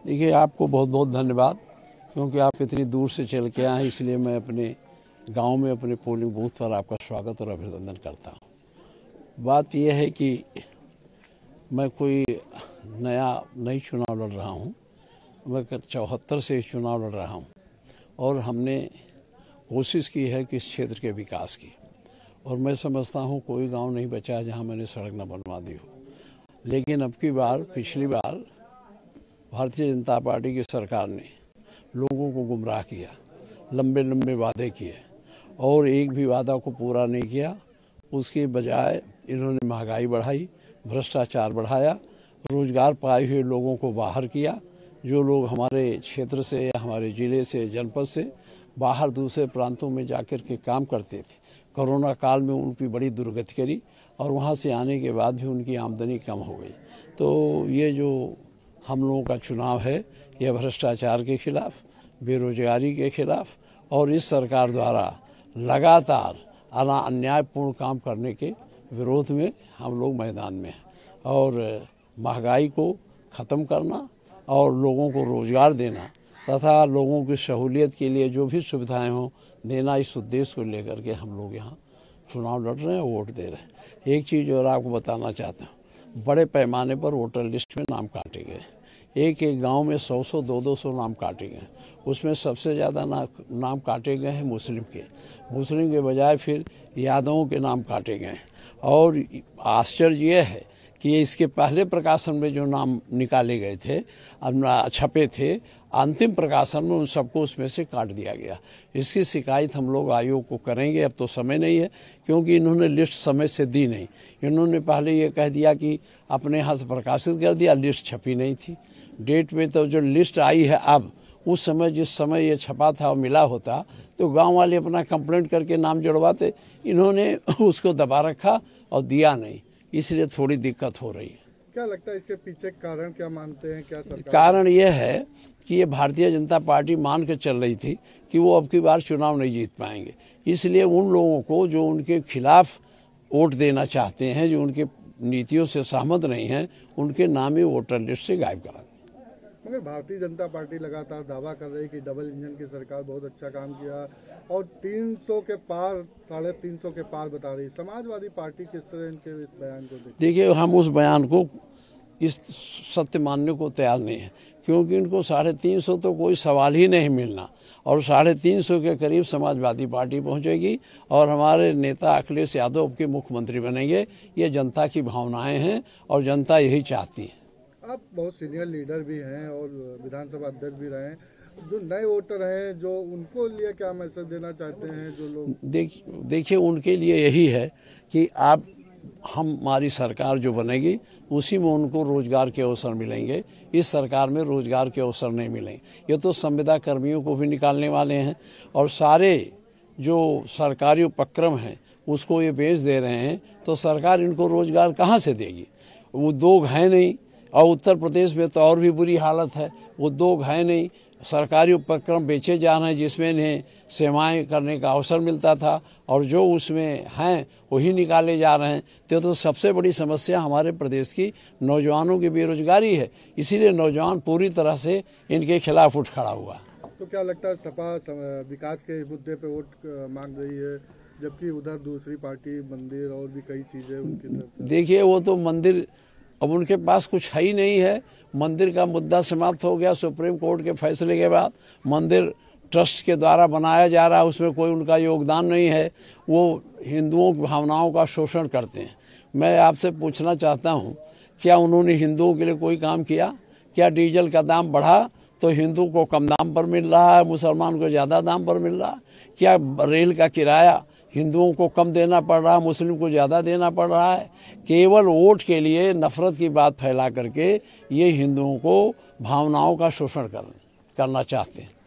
देखिए, आपको बहुत बहुत धन्यवाद, क्योंकि आप इतनी दूर से चल के आए हैं, इसलिए मैं अपने गांव में अपने पोलिंग बूथ पर आपका स्वागत और अभिनंदन करता हूं। बात यह है कि मैं कोई नई चुनाव लड़ रहा हूं, मैं 74 से चुनाव लड़ रहा हूं और हमने कोशिश की है कि इस क्षेत्र के विकास की, और मैं समझता हूं कोई गांव नहीं बचा है जहां मैंने सड़क न बनवा दी हो। लेकिन अब की बार, पिछली बार भारतीय जनता पार्टी की सरकार ने लोगों को गुमराह किया, लंबे लंबे वादे किए और एक भी वादा को पूरा नहीं किया। उसके बजाय इन्होंने महंगाई बढ़ाई, भ्रष्टाचार बढ़ाया, रोजगार पाए हुए लोगों को बाहर किया। जो लोग हमारे क्षेत्र से या हमारे ज़िले से, जनपद से बाहर दूसरे प्रांतों में जाकर के काम करते थे, कोरोना काल में उनकी बड़ी दुर्गति करी और वहाँ से आने के बाद भी उनकी आमदनी कम हो गई। तो ये जो हम लोगों का चुनाव है, यह भ्रष्टाचार के खिलाफ, बेरोजगारी के खिलाफ और इस सरकार द्वारा लगातार अन्यायपूर्ण काम करने के विरोध में हम लोग मैदान में हैं। और महंगाई को ख़त्म करना और लोगों को रोज़गार देना तथा लोगों की सहूलियत के लिए जो भी सुविधाएं हों देना, इस उद्देश्य को लेकर के हम लोग यहाँ चुनाव लड़ रहे हैं, वोट दे रहे हैं। एक चीज़ और आपको बताना चाहता हूँ, बड़े पैमाने पर वोटर लिस्ट में नाम काटे गए। एक एक गांव में 100-100, 200 नाम काटे गए। उसमें सबसे ज़्यादा नाम काटे गए हैं मुस्लिम के बजाय फिर यादवों के नाम काटे गए। और आश्चर्य यह है कि इसके पहले प्रकाशन में जो नाम निकाले गए थे, छपे थे, अंतिम प्रकाशन में उन सबको उसमें से काट दिया गया। इसकी शिकायत हम लोग आयोग को करेंगे। अब तो समय नहीं है, क्योंकि इन्होंने लिस्ट समय से दी नहीं। इन्होंने पहले ये कह दिया कि अपने यहाँ से प्रकाशित कर दिया, लिस्ट छपी नहीं थी डेट में। तो जो लिस्ट आई है अब, उस समय जिस समय ये छपा था और मिला होता तो गांव वाले अपना कंप्लेंट करके नाम जुड़वाते। इन्होंने उसको दबा रखा और दिया नहीं, इसलिए थोड़ी दिक्कत हो रही है। क्या लगता है इसके पीछे कारण क्या मानते हैं? क्या सरकार? कारण यह है कि ये भारतीय जनता पार्टी मान के चल रही थी कि वो अब की बार चुनाव नहीं जीत पाएंगे, इसलिए उन लोगों को जो उनके खिलाफ वोट देना चाहते हैं, जो उनके नीतियों से सहमत नहीं हैं, उनके नाम ही वोटर लिस्ट से गायब करा। मगर भारतीय जनता पार्टी लगातार दावा कर रही है कि डबल इंजन की सरकार बहुत अच्छा काम किया और 300 के पार, 350 के पार बता रही। समाजवादी पार्टी किस तरह इनके इस बयान को देखिए, हम उस बयान को, इस सत्य मानने को तैयार नहीं है, क्योंकि इनको 350 तो कोई सवाल ही नहीं मिलना और 350 के करीब समाजवादी पार्टी पहुंचेगी और हमारे नेता अखिलेश यादव के मुख्यमंत्री बनेंगे। ये जनता की भावनाएं हैं और जनता यही चाहती है। आप बहुत सीनियर लीडर भी हैं और विधानसभा अध्यक्ष भी रहे हैं, जो नए वोटर हैं, जो उनको लिए क्या मैसेज देना चाहते हैं? जो लोग देखिए, उनके लिए यही है कि हमारी सरकार जो बनेगी उसी में उनको रोजगार के अवसर मिलेंगे। इस सरकार में रोजगार के अवसर नहीं मिलेंगे। ये तो संविदा कर्मियों को भी निकालने वाले हैं और सारे जो सरकारी उपक्रम हैं उसको ये बेच दे रहे हैं, तो सरकार इनको रोजगार कहाँ से देगी? उद्योग है नहीं, और उत्तर प्रदेश में तो और भी बुरी हालत है, उद्योग है नहीं, सरकारी उपक्रम बेचे जा रहे हैं जिसमें इन्हें सेवाएं करने का अवसर मिलता था और जो उसमें हैं वही निकाले जा रहे हैं। तो सबसे बड़ी समस्या हमारे प्रदेश की नौजवानों की बेरोजगारी है, इसीलिए नौजवान पूरी तरह से इनके खिलाफ उठ खड़ा हुआ। तो क्या लगता है सपा विकास के मुद्दे पे वोट मांग रही है, जबकि उधर दूसरी पार्टी मंदिर और भी कई चीजें उनकी तरफ? देखिए, वो तो मंदिर, अब उनके पास कुछ है ही नहीं है। मंदिर का मुद्दा समाप्त हो गया सुप्रीम कोर्ट के फैसले के बाद। मंदिर ट्रस्ट के द्वारा बनाया जा रहा है, उसमें कोई उनका योगदान नहीं है। वो हिंदुओं की भावनाओं का शोषण करते हैं। मैं आपसे पूछना चाहता हूँ, क्या उन्होंने हिंदुओं के लिए कोई काम किया? क्या डीजल का दाम बढ़ा तो हिंदू को कम दाम पर मिल रहा है, मुसलमान को ज़्यादा दाम पर मिल रहा है? क्या रेल का किराया हिंदुओं को कम देना पड़ रहा है, मुस्लिम को ज़्यादा देना पड़ रहा है? केवल वोट के लिए नफरत की बात फैला करके ये हिंदुओं को भावनाओं का शोषण करना चाहते हैं।